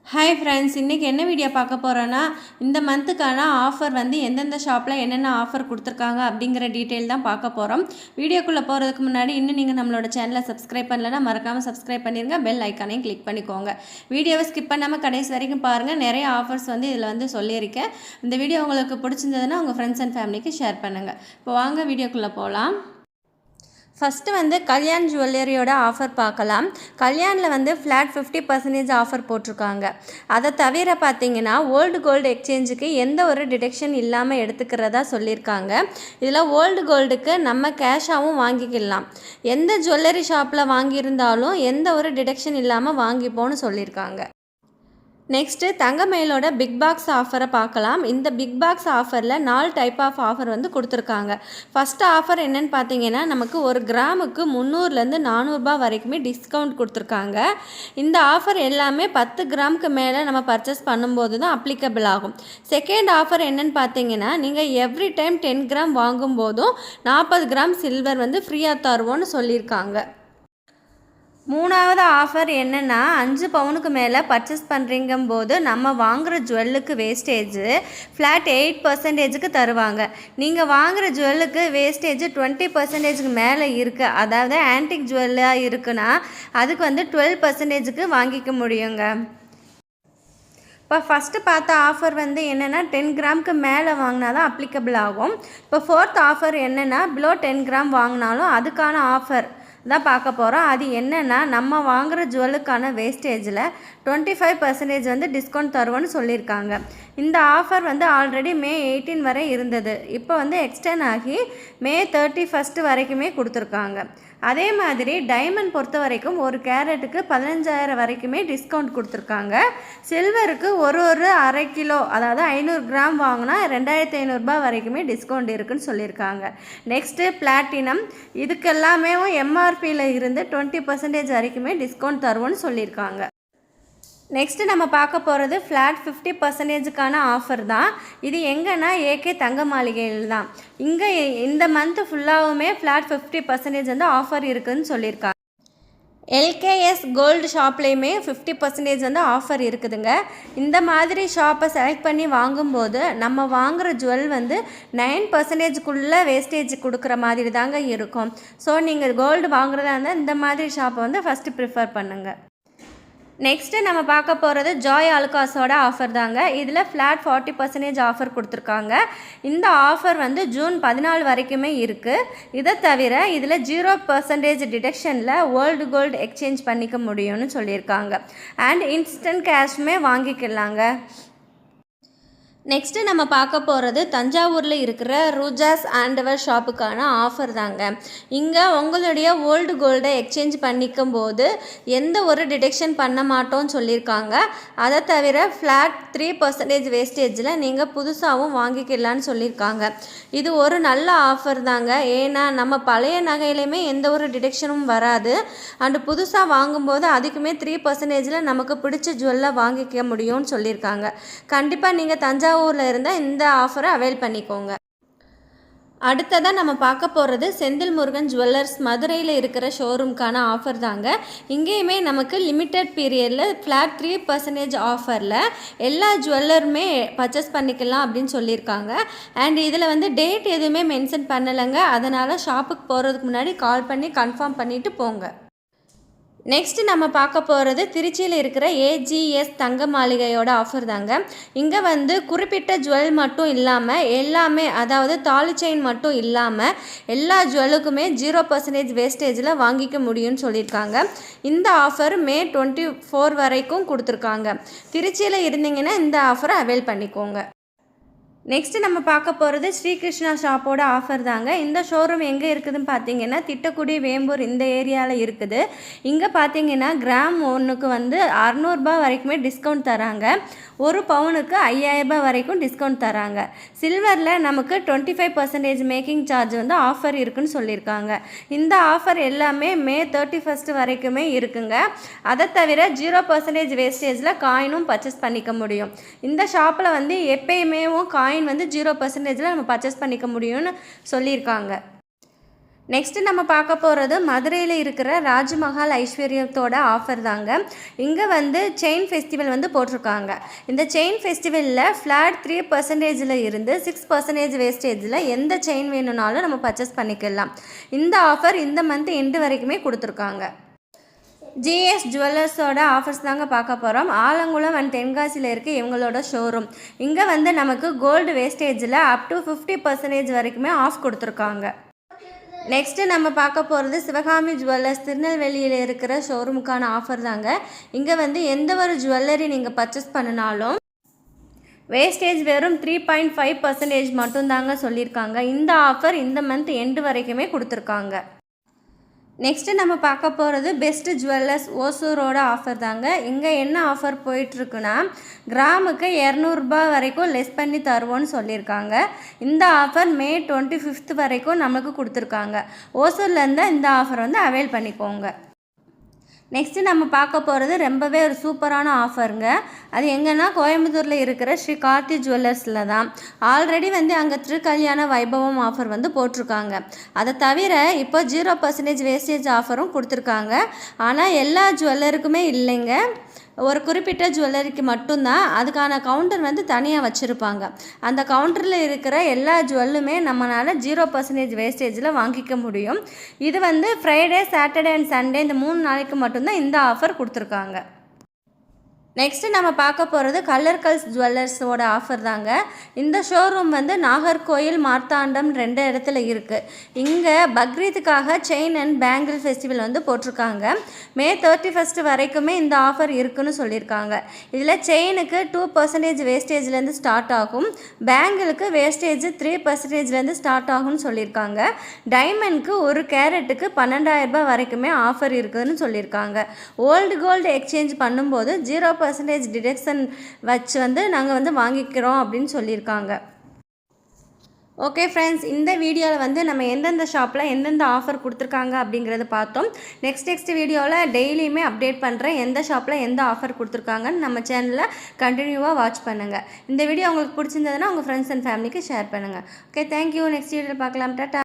Hi friends, இன்றைக்கி என்ன video பார்க்க போகிறோன்னா, இந்த மந்த்துக்கான ஆஃபர் வந்து எந்தெந்த ஷாப்பில் என்னென்ன ஆஃபர் கொடுத்துருக்காங்க அப்படிங்கிற டீட்டெயில் தான் பார்க்க போகிறோம். வீடியோக்குள்ளே போகிறதுக்கு முன்னாடி இன்னும் நீங்கள் நம்மளோட சேனலை சப்ஸ்கிரைப் பண்ணலைன்னா மறக்காமல் சப்ஸ்கிரைப் பண்ணிடுங்க. பெல் ஐக்கானையும் கிளிக் பண்ணிக்கோங்க. வீடியோவை ஸ்கிப் பண்ணாமல் கடைசி வரைக்கும் பாருங்கள். நிறைய ஆஃபர்ஸ் வந்து இதில் வந்து சொல்லியிருக்கேன். இந்த வீடியோ உங்களுக்கு பிடிச்சிருந்ததுன்னா உங்கள் ஃப்ரெண்ட்ஸ் அண்ட் ஃபேமிலிக்கு ஷேர் பண்ணுங்கள். இப்போ வாங்க வீடியோக்குள்ளே போகலாம். ஃபஸ்ட்டு வந்து கல்யாண் ஜுவல்லரியோட ஆஃபர் பார்க்கலாம். கல்யாணில் வந்து ஃப்ளாட் 50% ஆஃபர் போட்டிருக்காங்க. அதை தவிர பார்த்திங்கன்னா ஓல்டு கோல்டு எக்ஸ்சேஞ்சுக்கு எந்த ஒரு டிடெக்ஷன் இல்லாமல் எடுத்துக்கிறதா சொல்லியிருக்காங்க. இதில் ஓல்டு கோல்டுக்கு நம்ம கேஷாகவும் வாங்கிக்கலாம். எந்த ஜுவல்லரி ஷாப்பில் வாங்கியிருந்தாலும் எந்த ஒரு டிடெக்ஷன் இல்லாமல் வாங்கிப்போன்னு சொல்லியிருக்காங்க. நெக்ஸ்ட்டு தங்கமயிலோட பிக் பாக்ஸ் ஆஃபரை பார்க்கலாம். இந்த பிக் பாக்ஸ் ஆஃபரில் 4 டைப் ஆஃப் ஆஃபர் வந்து கொடுத்துருக்காங்க. ஃபஸ்ட்டு ஆஃபர் என்னென்னு பார்த்தீங்கன்னா, நமக்கு ஒரு கிராமுக்கு 300லேருந்து 400 ரூபாய் வரைக்குமே டிஸ்கவுண்ட் கொடுத்துருக்காங்க. இந்த ஆஃபர் எல்லாமே 10 கிராமுக்கு மேலே நம்ம பர்ச்சேஸ் பண்ணும்போது தான் அப்ளிகபிள் ஆகும். செகண்ட் ஆஃபர் என்னென்னு பார்த்தீங்கன்னா, நீங்கள் எவ்ரி டைம் 10 கிராம் வாங்கும்போதும் 40 கிராம் சில்வர் வந்து ஃப்ரீயாக தருவோன்னு சொல்லியிருக்காங்க. மூணாவது ஆஃபர் என்னென்னா, 5 பவுனுக்கு மேலே பர்ச்சேஸ் பண்ணுறீங்கும்போது நம்ம வாங்குகிற ஜுவல்லுக்கு வேஸ்டேஜு ஃப்ளாட் 8%க்கு தருவாங்க. நீங்கள் வாங்குகிற ஜுவல்லுக்கு வேஸ்டேஜ் 20%க்கு மேலே இருக்குது, அதாவது ஆன்டிக் ஜுவல்லாக இருக்குன்னா அதுக்கு வந்து 12%க்கு வாங்கிக்க முடியுங்க. இப்போ ஃபஸ்ட்டு பார்த்த ஆஃபர் வந்து என்னென்னா 10 கிராமுக்கு மேலே வாங்கினா தான் அப்ளிகபிள் ஆகும். இப்போ ஃபோர்த் ஆஃபர் என்னென்னா, பிலோ 10 கிராம் வாங்கினாலும் அதுக்கான ஆஃபர் தான் பார்க்க போகிறோம். அது என்னென்னா, நம்ம வாங்குகிற ஜுவல்லுக்கான வேஸ்டேஜில் 25% வந்து டிஸ்கவுண்ட் தருவோன்னு சொல்லியிருக்காங்க. இந்த ஆஃபர் வந்து ஆல்ரெடி மே 18 வரை இருந்தது. இப்போ வந்து எக்ஸ்டெண்ட் ஆகி மே 31 வரைக்குமே கொடுத்துருக்காங்க. அதே மாதிரி டைமண்ட் பொறுத்த வரைக்கும் ஒரு கேரட்டுக்கு 15,000 வரைக்குமே டிஸ்கவுண்ட் கொடுத்துருக்காங்க. சில்வருக்கு ஒரு அரை கிலோ, அதாவது 500 கிராம் வாங்கினா 2,500 ரூபாய் வரைக்குமே டிஸ்கவுண்ட் இருக்குதுன்னு சொல்லியிருக்காங்க. நெக்ஸ்ட்டு பிளாட்டினம், இதுக்கெல்லாமே எம்ஆர்பியில் இருந்து 20% வரைக்குமே டிஸ்கவுண்ட் தருவோன்னு சொல்லியிருக்காங்க. நெக்ஸ்ட்டு நம்ம பார்க்க போகிறது ஃப்ளாட் 50%க்கான ஆஃபர் தான். இது எங்கன்னா ஏகே தங்க மாளிகையில் தான். இங்கே இந்த மந்த்து ஃபுல்லாகவுமே ஃப்ளாட் 50% வந்து ஆஃபர் இருக்குதுன்னு சொல்லியிருக்காங்க. எல்கேஎஸ் கோல்டு ஷாப்லேயுமே 50% வந்து ஆஃபர் இருக்குதுங்க. இந்த மாதிரி ஷாப்பை செலக்ட் பண்ணி வாங்கும்போது நம்ம வாங்குகிற ஜுவல் வந்து 9%க்குள்ளே வேஸ்டேஜ் கொடுக்குற மாதிரி தாங்க இருக்கும். ஸோ நீங்கள் கோல்டு வாங்குறதா இருந்தால் இந்த மாதிரி ஷாப்பை வந்து ஃபஸ்ட்டு ப்ரிஃபர் பண்ணுங்கள். நெக்ஸ்ட்டு நம்ம பார்க்க போகிறது ஜாய் ஆலுகாஸோட ஆஃபர் தாங்க. இதில் ஃப்ளாட் 40% ஆஃபர் கொடுத்துருக்காங்க. இந்த ஆஃபர் வந்து ஜூன் 14 வரைக்குமே இருக்குது. இதை தவிர இதில் 0% டிடக்ஷனில் ஓல்டு கோல்டு எக்ஸ்சேஞ்ச் பண்ணிக்க முடியும்னு சொல்லியிருக்காங்க. அண்ட் இன்ஸ்டன்ட் கேஷ்மே வாங்கிக்கலாங்க. நெக்ஸ்ட்டு நம்ம பார்க்க போகிறது தஞ்சாவூரில் இருக்கிற ரூஜாஸ் ஆண்டவர் ஷாப்புக்கான ஆஃபர் தாங்க. இங்கே உங்களுடைய ஓல்டு கோல்டை எக்ஸ்சேஞ்ச் பண்ணிக்கும் போது எந்த ஒரு டிடெக்ஷன் பண்ண மாட்டோம்னு சொல்லியிருக்காங்க. அதை தவிர ஃப்ளாட் 3% வேஸ்டேஜில் நீங்கள் புதுசாகவும் வாங்கிக்கலான்னு சொல்லியிருக்காங்க. இது ஒரு நல்ல ஆஃபர் தாங்க. ஏன்னா நம்ம பழைய நகையிலையுமே எந்த ஒரு டிடெக்ஷனும் வராது. அண்டு புதுசாக வாங்கும்போது அதுக்குமே 3%ல் நமக்கு பிடிச்ச ஜுவல்லை வாங்கிக்க முடியும்னு சொல்லியிருக்காங்க. கண்டிப்பாக நீங்கள் தஞ்சாவூரில் இருந்தால் இந்த ஆஃபரை அவைல் பண்ணிக்கோங்க. அடுத்ததாக நம்ம பார்க்க போகிறது செந்தில் முருகன் ஜுவல்லர்ஸ் மதுரையில் இருக்கிற ஷோரூம்க்கான ஆஃபர் தாங்க. இங்கேயுமே நமக்கு லிமிட்டட் பீரியடில் ஃப்ளாட் 3% ஆஃபரில் எல்லா ஜுவல்லருமே பர்ச்சேஸ் பண்ணிக்கலாம் அப்படின்னு சொல்லியிருக்காங்க. அண்ட் இதில் வந்து டேட் எதுவுமே மென்ஷன் பண்ணலைங்க. அதனால் ஷாப்புக்கு போகிறதுக்கு முன்னாடி கால் பண்ணி கன்ஃபார்ம் பண்ணிவிட்டு போங்க. நெக்ஸ்ட்டு நம்ம பார்க்க போகிறது திருச்சியில் இருக்கிற ஏஜிஎஸ் தங்க மாளிகையோட ஆஃபர் தாங்க. இங்கே வந்து குறிப்பிட்ட ஜுவல் மட்டும் இல்லாமல் எல்லாமே, அதாவது தாலி செயின் மட்டும் இல்லாமல் எல்லா ஜுவல்லுக்குமே 0% வேஸ்டேஜில் வாங்கிக்க முடியும்னு சொல்லியிருக்காங்க. இந்த ஆஃபர் மே 24 வரைக்கும் கொடுத்துருக்காங்க. திருச்சியில் இருந்தீங்கன்னா இந்த ஆஃபரை அவைல் பண்ணிக்கோங்க. நெக்ஸ்ட்டு நம்ம பார்க்க போகிறது ஸ்ரீகிருஷ்ணா ஷாப்போட ஆஃபர் தாங்க. இந்த ஷோரூம் எங்கே இருக்குதுன்னு பார்த்தீங்கன்னா திட்டக்குடி, வேம்பூர் இந்த ஏரியாவில் இருக்குது. இங்கே பார்த்தீங்கன்னா கிராம் ஒன்றுக்கு வந்து 600 ரூபாய் வரைக்குமே டிஸ்கவுண்ட் தராங்க. ஒரு பவுனுக்கு 5000 ரூபாய் வரைக்கும் டிஸ்கவுண்ட் தராங்க. சில்வரில் நமக்கு 25% மேக்கிங் சார்ஜ் வந்து ஆஃபர் இருக்குதுன்னு சொல்லியிருக்காங்க. இந்த ஆஃபர் எல்லாமே மே 31 வரைக்குமே இருக்குங்க. அதை தவிர 0% வேஸ்டேஜில் காயினும் பர்ச்சேஸ் பண்ணிக்க முடியும். இந்த ஷாப்பில் வந்து எப்பயுமே காயின் வந்து 0%ல் நம்ம பர்ச்சேஸ் பண்ணிக்க முடியும்னு சொல்லியிருக்காங்க. நெக்ஸ்ட்டு நம்ம பார்க்க போகிறது மதுரையில் இருக்கிற ராஜ்மஹால் ஐஸ்வர்யத்தோட ஆஃபர் தாங்க. இங்கே வந்து செயின் ஃபெஸ்டிவல் வந்து போட்டிருக்காங்க. இந்த செயின் ஃபெஸ்டிவலில் ஃப்ளாட் 3% இருந்து 6% வேஸ்டேஜில் எந்த செயின் வேணும்னாலும் நம்ம பர்ச்சேஸ் பண்ணிக்கலாம். இந்த ஆஃபர் இந்த மந்த் எண்டு வரைக்குமே கொடுத்துருக்காங்க. ஜிஎஸ் ஜுவல்லர்ஸோட ஆஃபர்ஸ் தாங்க பார்க்க போகிறோம். ஆலங்குளம் அண்ட் தென்காசியில் இருக்குது இவங்களோட ஷோரூம். இங்கே வந்து நமக்கு கோல்டு வேஸ்டேஜில் அப் டு 50% வரைக்குமே ஆஃப் கொடுத்துருக்காங்க. நெக்ஸ்ட்டு நம்ம பார்க்க போகிறது சிவகாமி ஜுவல்லர்ஸ் திருநெல்வேலியில் இருக்கிற ஷோரூமுக்கான ஆஃபர் தாங்க. இங்கே வந்து எந்த ஒரு ஜுவல்லரி நீங்கள் பர்ச்சேஸ் பண்ணினாலும் வேஸ்டேஜ் வெறும் 3.5% மட்டும்தாங்க சொல்லியிருக்காங்க. இந்த ஆஃபர் இந்த மந்த் எண்டு வரைக்குமே கொடுத்துருக்காங்க. நெக்ஸ்ட்டு நம்ம பார்க்க போகிறது பெஸ்ட்டு ஜுவல்லர்ஸ் ஓசூரோட ஆஃபர் தாங்க. இங்கே என்ன ஆஃபர் போயிட்டுருக்குன்னா கிராமுக்கு 200 ரூபாய் வரைக்கும் லெஸ் பண்ணி தருவோன்னு சொல்லியிருக்காங்க. இந்த ஆஃபர் மே 25 வரைக்கும் நமக்கு கொடுத்துருக்காங்க. ஓசூர்லேருந்து இந்த ஆஃபர் வந்து அவைல் பண்ணிக்கோங்க. நெக்ஸ்ட்டு நம்ம பார்க்க போகிறது ரொம்பவே ஒரு சூப்பரான ஆஃபருங்க. அது எங்கன்னா கோயம்புத்தூரில் இருக்கிற ஸ்ரீ கார்த்தி ஜுவல்லர்ஸில் தான். ஆல்ரெடி வந்து அங்கே திருக்கல்யாண வைபவம் ஆஃபர் வந்து போட்டிருக்காங்க. அதை தவிர இப்போ 0% வேஸ்டேஜ் ஆஃபரும் கொடுத்துருக்காங்க. ஆனால் எல்லா ஜுவல்லருக்குமே இல்லைங்க, ஒரு குறிப்பிட்ட ஜுவல்லரிக்கு மட்டும்தான். அதுக்கான கவுண்டர் வந்து தனியாக வச்சுருப்பாங்க. அந்த கவுண்டரில் இருக்கிற எல்லா ஜுவல்லுமே நம்மளால் 0% வேஸ்டேஜில் வாங்கிக்க முடியும். இது வந்து ஃப்ரைடே, சாட்டர்டே அண்ட் சண்டே இந்த 3 நாளைக்கு மட்டும்தான் இந்த ஆஃபர் கொடுத்துருக்காங்க. நெக்ஸ்ட்டு நம்ம பார்க்க போகிறது கல்லர்கல்ஸ் ஜுவல்லர்ஸோட ஆஃபர் தாங்க. இந்த ஷோரூம் வந்து நாகர்கோயில், மார்த்தாண்டம் 2 இடத்துல இருக்குது. இங்கே பக்ரீத்துக்காக செயின் அண்ட் பேங்கிள் ஃபெஸ்டிவல் வந்து போட்டிருக்காங்க. மே 31 வரைக்குமே இந்த ஆஃபர் இருக்குன்னு சொல்லியிருக்காங்க. இதில் செயினுக்கு 2% வேஸ்டேஜ்லேருந்து ஸ்டார்ட் ஆகும். பேங்கிளுக்கு வேஸ்டேஜ் 3%லேருந்து ஸ்டார்ட் ஆகும்னு சொல்லியிருக்காங்க. டைமண்ட்க்கு 1 கேரட்டுக்கு 12,000 ரூபாய் வரைக்குமே ஆஃபர் இருக்குதுன்னு சொல்லியிருக்காங்க. ஓல்டு கோல்டு எக்ஸ்சேஞ்ச் பண்ணும்போது 0% டிடக்ஷன் வச்சு வந்து நாங்கள் வந்து வாங்கிக்கிறோம் அப்படின்னு சொல்லியிருக்காங்க. ஓகே ஃப்ரெண்ட்ஸ், இந்த வீடியோவில் வந்து நம்ம எந்தெந்த ஷாப்பில் எந்தெந்த ஆஃபர் கொடுத்துருக்காங்க அப்படிங்கிறத பார்த்தோம். நெக்ஸ்ட் வீடியோவில் டெய்லியுமே அப்டேட் பண்ணுறேன். எந்த ஷாப்பில் எந்த ஆஃபர் கொடுத்துருக்காங்கன்னு நம்ம சேனலில் கண்டினியூவாக வாட்ச் பண்ணுங்கள். இந்த வீடியோ உங்களுக்கு பிடிச்சிருந்ததுன்னா உங்கள் ஃப்ரெண்ட்ஸ் அண்ட் ஃபேமிலிக்கு ஷேர் பண்ணுங்கள். Okay, thank you. நெக்ஸ்ட் வீடியோவில் பார்க்கலாம். டாட்டா.